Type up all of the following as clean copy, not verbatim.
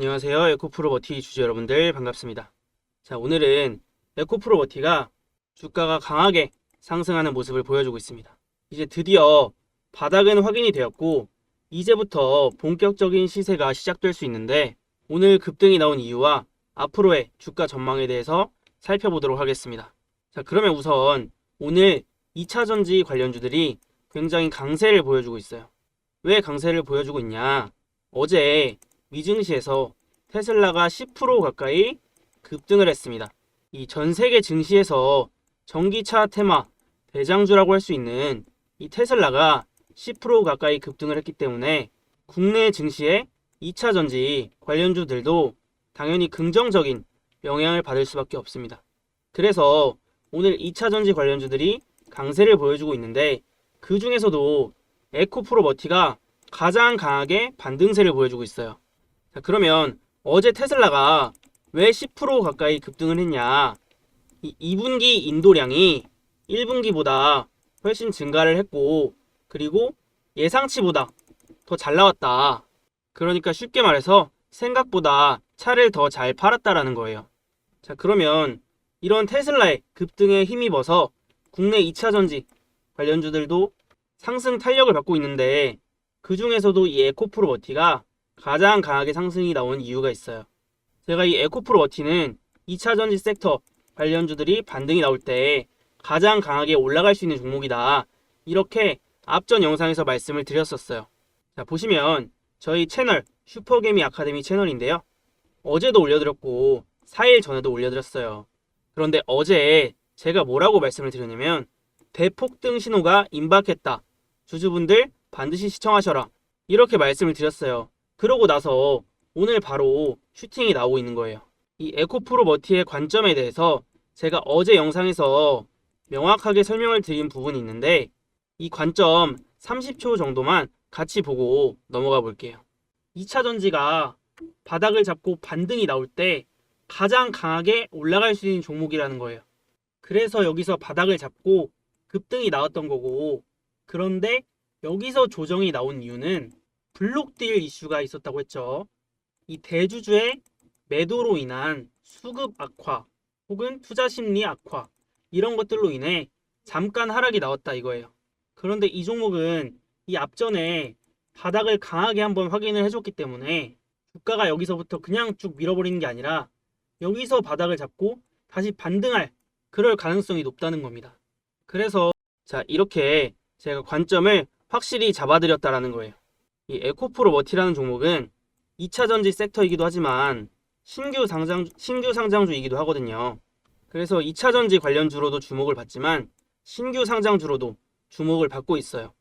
안녕하세요. 에코프로버티 주주 여러분들 반갑습니다. 자, 오늘은 에코프로버티가 주가가 강하게 상승하는 모습을 보여주고 있습니다. 이제 드디어 바닥은 확인이 되었고 이제부터 본격적인 시세가 시작될 수 있는데 오늘 급등이 나온 이유와 앞으로의 주가 전망에 대해서 살펴보도록 하겠습니다. 자, 그러면 우선 오늘 2차전지 관련주들이 굉장히 강세를 보여주고 있어요. 왜 강세를 보여주고 있냐? 어제 미증시에서 테슬라가 10% 가까이 급등을 했습니다. 이 전 세계 증시에서 전기차 테마 대장주라고 할 수 있는 이 테슬라가 10% 가까이 급등을 했기 때문에 국내 증시의 2차전지 관련주들도 당연히 긍정적인 영향을 받을 수밖에 없습니다. 그래서 오늘 2차전지 관련주들이 강세를 보여주고 있는데 그 중에서도 에코프로버티가 가장 강하게 반등세를 보여주고 있어요. 자, 그러면 어제 테슬라가 왜 10% 가까이 급등을 했냐? 이 2분기 인도량이 1분기보다 훨씬 증가를 했고 그리고 예상치보다 더 잘 나왔다. 그러니까 쉽게 말해서 생각보다 차를 더 잘 팔았다라는 거예요. 자, 그러면 이런 테슬라의 급등에 힘입어서 국내 2차전지 관련주들도 상승 탄력을 받고 있는데 그 중에서도 이 에코프로버티가 가장 강하게 상승이 나온 이유가 있어요. 제가 이 에코프로버티는 2차전지 섹터 관련주들이 반등이 나올 때 가장 강하게 올라갈 수 있는 종목이다. 이렇게 앞전 영상에서 말씀을 드렸었어요. 자, 보시면 저희 채널 슈퍼개미 아카데미 채널인데요. 어제도 올려드렸고 4일 전에도 올려드렸어요. 그런데 어제 제가 뭐라고 말씀을 드렸냐면 대폭등 신호가 임박했다. 주주분들 반드시 시청하셔라. 이렇게 말씀을 드렸어요. 그러고 나서 오늘 바로 슈팅이 나오고 있는 거예요. 이 에코프로버티의 관점에 대해서 제가 어제 영상에서 명확하게 설명을 드린 부분이 있는데 이 관점 30초 정도만 같이 보고 넘어가 볼게요. 2차전지가 바닥을 잡고 반등이 나올 때 가장 강하게 올라갈 수 있는 종목이라는 거예요. 그래서 여기서 바닥을 잡고 급등이 나왔던 거고 그런데 여기서 조정이 나온 이유는 블록딜 이슈가 있었다고 했죠. 이 대주주의 매도로 인한 수급 악화 혹은 투자 심리 악화 이런 것들로 인해 잠깐 하락이 나왔다 이거예요. 그런데 이 종목은 이 앞전에 바닥을 강하게 한번 확인을 해줬기 때문에 주가가 여기서부터 그냥 쭉 밀어버리는 게 아니라 여기서 바닥을 잡고 다시 반등할 그럴 가능성이 높다는 겁니다. 그래서 자, 이렇게 제가 관점을 확실히 잡아드렸다라는 거예요. 이 에코프로버티라는 종목은 2차전지 섹터이기도 하지만 신규 상장주이기도 하거든요. 그래서 2차전지 관련주로도 주목을 받지만 신규 상장주로도 주목을 받고 있어요.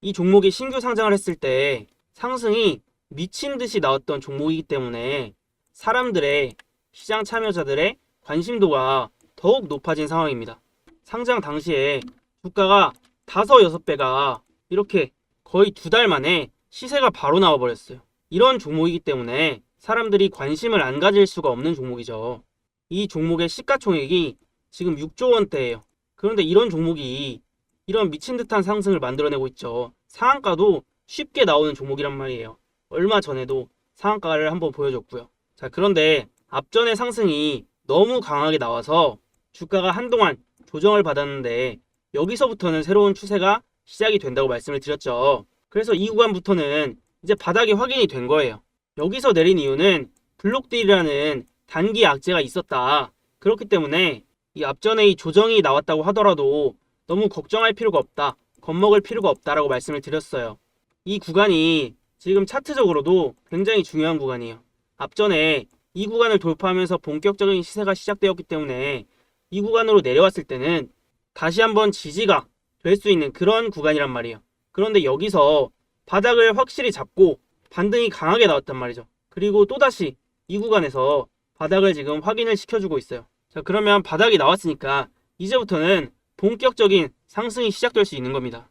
이 종목이 신규 상장을 했을 때 상승이 미친 듯이 나왔던 종목이기 때문에 사람들의 시장 참여자들의 관심도가 더욱 높아진 상황입니다. 상장 당시에 주가가 5, 6배가 이렇게 거의 2달 만에 시세가 바로 나와버렸어요. 이런 종목이기 때문에 사람들이 관심을 안 가질 수가 없는 종목이죠. 이 종목의 시가총액이 지금 6조 원대예요. 그런데 이런 종목이 이런 미친 듯한 상승을 만들어내고 있죠. 상한가도 쉽게 나오는 종목이란 말이에요. 얼마 전에도 상한가를 한번 보여줬고요. 자, 그런데 앞전의 상승이 너무 강하게 나와서 주가가 한동안 조정을 받았는데 여기서부터는 새로운 추세가 시작이 된다고 말씀을 드렸죠. 그래서 이 구간부터는 이제 바닥이 확인이 된 거예요. 여기서 내린 이유는 블록딜이라는 단기 악재가 있었다. 그렇기 때문에 이 앞전에 이 조정이 나왔다고 하더라도 너무 걱정할 필요가 없다. 겁먹을 필요가 없다라고 말씀을 드렸어요. 이 구간이 지금 차트적으로도 굉장히 중요한 구간이에요. 앞전에 이 구간을 돌파하면서 본격적인 시세가 시작되었기 때문에 이 구간으로 내려왔을 때는 다시 한번 지지가 될 수 있는 그런 구간이란 말이에요. 그런데 여기서 바닥을 확실히 잡고 반등이 강하게 나왔단 말이죠. 그리고 또다시 이 구간에서 바닥을 지금 확인을 시켜주고 있어요. 자, 그러면 바닥이 나왔으니까 이제부터는 본격적인 상승이 시작될 수 있는 겁니다.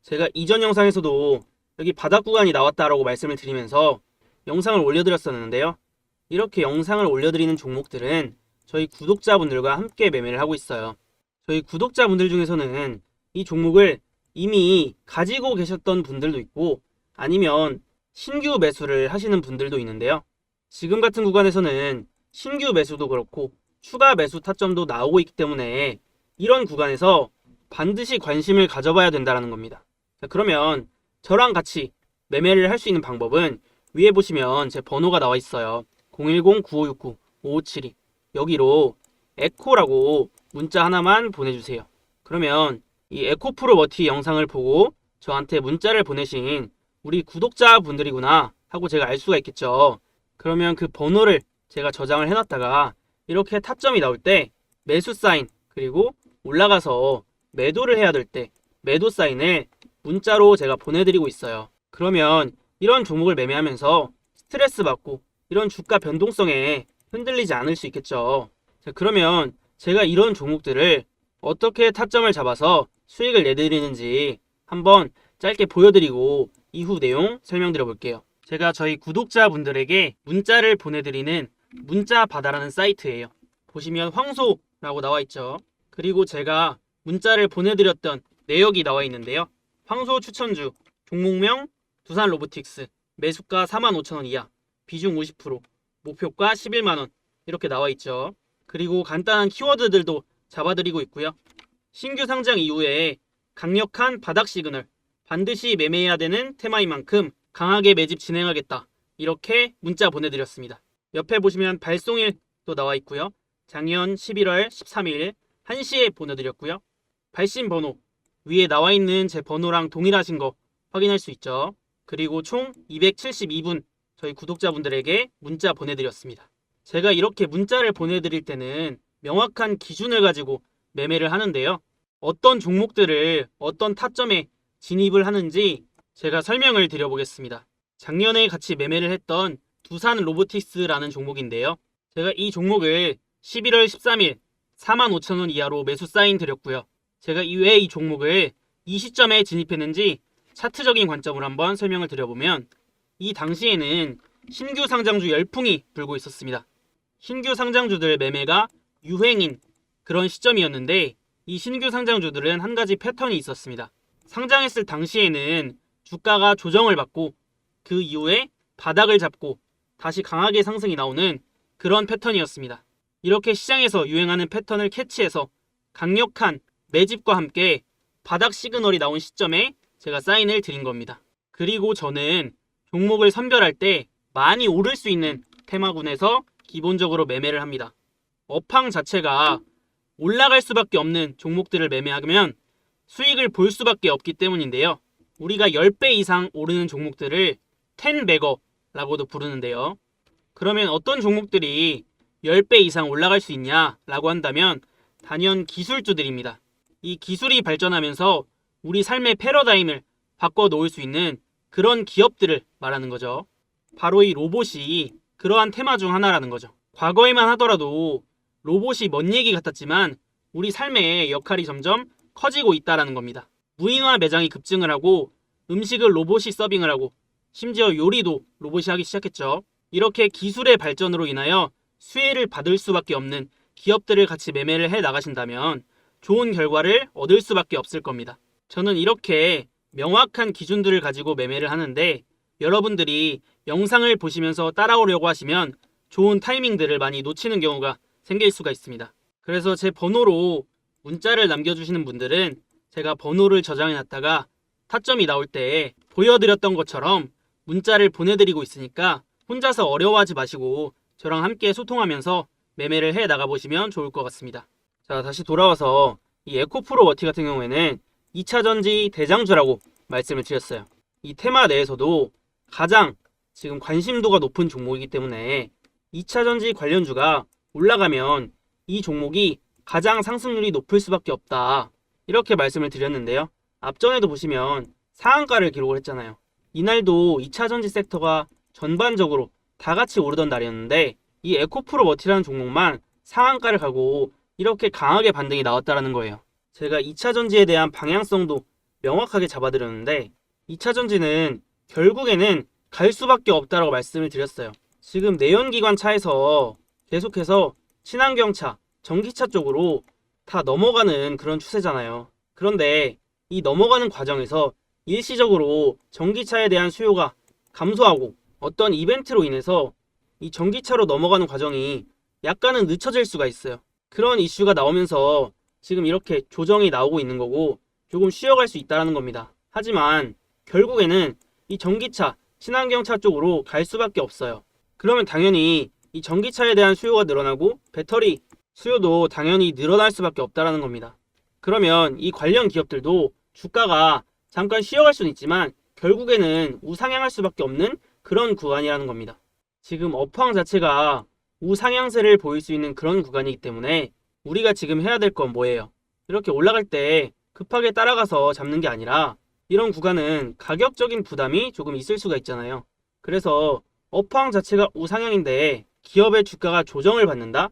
제가 이전 영상에서도 여기 바닥 구간이 나왔다라고 말씀을 드리면서 영상을 올려드렸었는데요. 이렇게 영상을 올려드리는 종목들은 저희 구독자분들과 함께 매매를 하고 있어요. 저희 구독자분들 중에서는 이 종목을 이미 가지고 계셨던 분들도 있고 아니면 신규 매수를 하시는 분들도 있는데요. 지금 같은 구간에서는 신규 매수도 그렇고 추가 매수 타점도 나오고 있기 때문에 이런 구간에서 반드시 관심을 가져봐야 된다는 겁니다. 자, 그러면 저랑 같이 매매를 할 수 있는 방법은 위에 보시면 제 번호가 나와 있어요. 010-9569-5572 여기로 에코라고 문자 하나만 보내주세요. 그러면 이 에코프로 머티 영상을 보고 저한테 문자를 보내신 우리 구독자분들이구나 하고 제가 알 수가 있겠죠. 그러면 그 번호를 제가 저장을 해놨다가 이렇게 타점이 나올 때 매수 사인 그리고 올라가서 매도를 해야 될 때 매도 사인을 문자로 제가 보내드리고 있어요. 그러면 이런 종목을 매매하면서 스트레스 받고 이런 주가 변동성에 흔들리지 않을 수 있겠죠. 자, 그러면 제가 이런 종목들을 어떻게 타점을 잡아서 수익을 내드리는지 한번 짧게 보여드리고 이후 내용 설명드려 볼게요. 제가 저희 구독자분들에게 문자를 보내드리는 문자바다라는 사이트예요. 보시면 황소라고 나와 있죠. 그리고 제가 문자를 보내드렸던 내역이 나와 있는데요. 황소 추천주, 종목명 두산 로보틱스, 매수가 45,000원 이하, 비중 50%, 목표가 11만원 이렇게 나와 있죠. 그리고 간단한 키워드들도 잡아드리고 있고요. 신규 상장 이후에 강력한 바닥 시그널, 반드시 매매해야 되는 테마인 만큼 강하게 매집 진행하겠다. 이렇게 문자 보내드렸습니다. 옆에 보시면 발송일도 나와 있고요. 작년 11월 13일 1시에 보내드렸고요. 발신 번호 위에 나와 있는 제 번호랑 동일하신 거 확인할 수 있죠. 그리고 총 272분 저희 구독자분들에게 문자 보내드렸습니다. 제가 이렇게 문자를 보내드릴 때는 명확한 기준을 가지고 매매를 하는데요. 어떤 종목들을 어떤 타점에 진입을 하는지 제가 설명을 드려보겠습니다. 작년에 같이 매매를 했던 두산 로보틱스라는 종목인데요. 제가 이 종목을 11월 13일 45,000원 이하로 매수 사인 드렸고요. 제가 왜 이 종목을 이 시점에 진입했는지 차트적인 관점으로 한번 설명을 드려보면 이 당시에는 신규 상장주 열풍이 불고 있었습니다. 신규 상장주들 매매가 유행인 그런 시점이었는데 이 신규 상장주들은 한 가지 패턴이 있었습니다. 상장했을 당시에는 주가가 조정을 받고 그 이후에 바닥을 잡고 다시 강하게 상승이 나오는 그런 패턴이었습니다. 이렇게 시장에서 유행하는 패턴을 캐치해서 강력한 매집과 함께 바닥 시그널이 나온 시점에 제가 사인을 드린 겁니다. 그리고 저는 종목을 선별할 때 많이 오를 수 있는 테마군에서 기본적으로 매매를 합니다. 업황 자체가 올라갈 수밖에 없는 종목들을 매매하면 수익을 볼 수밖에 없기 때문인데요. 우리가 10배 이상 오르는 종목들을 10배거라고도 부르는데요. 그러면 어떤 종목들이 10배 이상 올라갈 수 있냐라고 한다면 단연 기술주들입니다. 이 기술이 발전하면서 우리 삶의 패러다임을 바꿔놓을 수 있는 그런 기업들을 말하는 거죠. 바로 이 로봇이 그러한 테마 중 하나라는 거죠. 과거에만 하더라도 로봇이 먼 얘기 같았지만 우리 삶의 역할이 점점 커지고 있다는 겁니다. 무인화 매장이 급증을 하고 음식을 로봇이 서빙을 하고 심지어 요리도 로봇이 하기 시작했죠. 이렇게 기술의 발전으로 인하여 수혜를 받을 수밖에 없는 기업들을 같이 매매를 해 나가신다면 좋은 결과를 얻을 수밖에 없을 겁니다. 저는 이렇게 명확한 기준들을 가지고 매매를 하는데 여러분들이 영상을 보시면서 따라오려고 하시면 좋은 타이밍들을 많이 놓치는 경우가 생길 수가 있습니다. 그래서 제 번호로 문자를 남겨주시는 분들은 제가 번호를 저장해놨다가 타점이 나올 때 보여드렸던 것처럼 문자를 보내드리고 있으니까 혼자서 어려워하지 마시고 저랑 함께 소통하면서 매매를 해 나가보시면 좋을 것 같습니다. 자, 다시 돌아와서 이 에코프로 워티 같은 경우에는 2차전지 대장주라고 말씀을 드렸어요. 이 테마 내에서도 가장 지금 관심도가 높은 종목이기 때문에 2차전지 관련주가 올라가면 이 종목이 가장 상승률이 높을 수밖에 없다. 이렇게 말씀을 드렸는데요. 앞전에도 보시면 상한가를 기록을 했잖아요. 이날도 2차전지 섹터가 전반적으로 다 같이 오르던 날이었는데 이 에코프로 워티라는 종목만 상한가를 가고 이렇게 강하게 반등이 나왔다는 거예요. 제가 2차전지에 대한 방향성도 명확하게 잡아드렸는데 2차전지는 결국에는 갈 수밖에 없다라고 말씀을 드렸어요. 지금 내연기관 차에서 계속해서 친환경차, 전기차 쪽으로 다 넘어가는 그런 추세잖아요. 그런데 이 넘어가는 과정에서 일시적으로 전기차에 대한 수요가 감소하고 어떤 이벤트로 인해서 이 전기차로 넘어가는 과정이 약간은 늦춰질 수가 있어요. 그런 이슈가 나오면서 지금 이렇게 조정이 나오고 있는 거고 조금 쉬어갈 수 있다는 겁니다. 하지만 결국에는 이 전기차, 친환경차 쪽으로 갈 수밖에 없어요. 그러면 당연히 이 전기차에 대한 수요가 늘어나고 배터리 수요도 당연히 늘어날 수밖에 없다는 겁니다. 그러면 이 관련 기업들도 주가가 잠깐 쉬어갈 수는 있지만 결국에는 우상향할 수밖에 없는 그런 구간이라는 겁니다. 지금 업황 자체가 우상향세를 보일 수 있는 그런 구간이기 때문에 우리가 지금 해야 될 건 뭐예요? 이렇게 올라갈 때 급하게 따라가서 잡는 게 아니라 이런 구간은 가격적인 부담이 조금 있을 수가 있잖아요. 그래서 업황 자체가 우상향인데 기업의 주가가 조정을 받는다?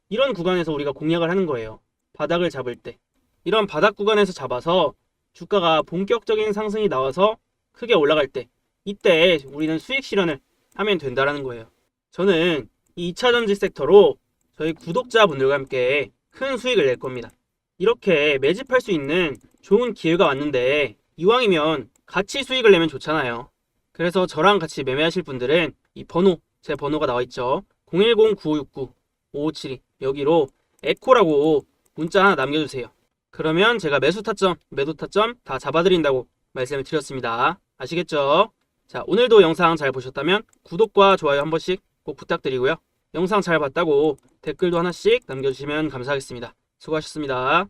이런 구간에서 우리가 공략을 하는 거예요. 바닥을 잡을 때. 이런 바닥 구간에서 잡아서 주가가 본격적인 상승이 나와서 크게 올라갈 때 이때 우리는 수익 실현을 하면 된다라는 거예요. 저는 이 2차전지 섹터로 저희 구독자분들과 함께 큰 수익을 낼 겁니다. 이렇게 매집할 수 있는 좋은 기회가 왔는데 이왕이면 같이 수익을 내면 좋잖아요. 그래서 저랑 같이 매매하실 분들은 이 번호, 제 번호가 나와 있죠. 010-9569-5572 여기로 에코라고 문자 하나 남겨주세요. 그러면 제가 매수 타점, 매도 타점 다 잡아드린다고 말씀을 드렸습니다. 아시겠죠? 자, 오늘도 영상 잘 보셨다면 구독과 좋아요 한 번씩 꼭 부탁드리고요. 영상 잘 봤다고 댓글도 하나씩 남겨주시면 감사하겠습니다. 수고하셨습니다.